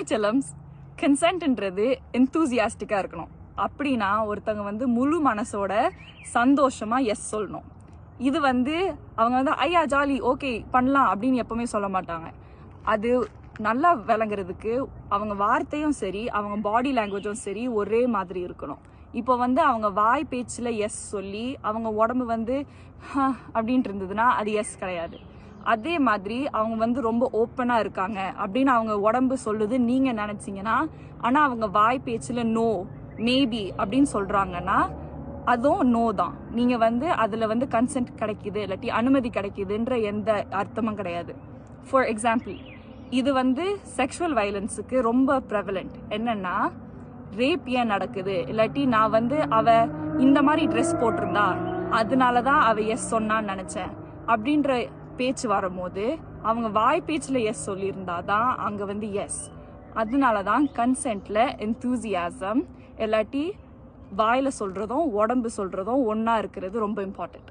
Hi செல்லம்ஸ், கன்சென்ட்ன்றது எந்தூசியாஸ்டிக்காக இருக்கணும். அப்படின்னா ஒருத்தவங்க வந்து முழு மனசோட சந்தோஷமா எஸ் சொல்லணும். இது வந்து அவங்க வந்து ஐயா ஜாலி ஓகே பண்ணலாம் அப்படின்னு எப்பவுமே சொல்ல மாட்டாங்க. அது நல்லா விளங்குறதுக்கு அவங்க வார்த்தையும் சரி அவங்க பாடி லாங்குவேஜும் சரி ஒரே மாதிரி இருக்கணும். இப்போ வந்து அவங்க வாய் பேச்சில் எஸ் சொல்லி அவங்க உடம்பு வந்து அப்படின்ட்டு இருந்ததுன்னா அது எஸ் கிடையாது. அதே மாதிரி அவங்க வந்து ரொம்ப ஓப்பனாக இருக்காங்க அப்படின்னு அவங்க உடம்பு சொல்லுது நீங்கள் நினச்சிங்கன்னா, ஆனால் அவங்க வாய் பேச்சில் நோ மேபி அப்படின்னு சொல்கிறாங்கன்னா அதுவும் நோ தான். நீங்கள் வந்து அதில் வந்து கன்சென்ட் கிடைக்குது இல்லாட்டி அனுமதி கிடைக்குதுன்ற எந்த அர்த்தமும் கிடையாது. ஃபார் எக்ஸாம்பிள், இது வந்து செக்ஷுவல் வயலன்ஸுக்கு ரொம்ப ப்ரெவலண்ட். என்னன்னா, ரேப் ஏன் நடக்குது இல்லாட்டி நான் வந்து அவ இந்த மாதிரி ட்ரெஸ் போட்டிருந்தா அதனால தான் அவ எஸ் சொன்னான்னு நினச்சேன் அப்படின்ற பேச்சு வரும்போது அவங்க வாய் பேச்சில் எஸ் சொல்லியிருந்தா தான் அங்கே வந்து எஸ். அதனால தான் கன்சென்ட்ல எந்தூசியாசம் இல்லாட்டி வாயில் சொல்கிறதும் உடம்பு சொல்கிறதும் ஒன்றா இருக்கிறது ரொம்ப இம்பார்ட்டண்ட்.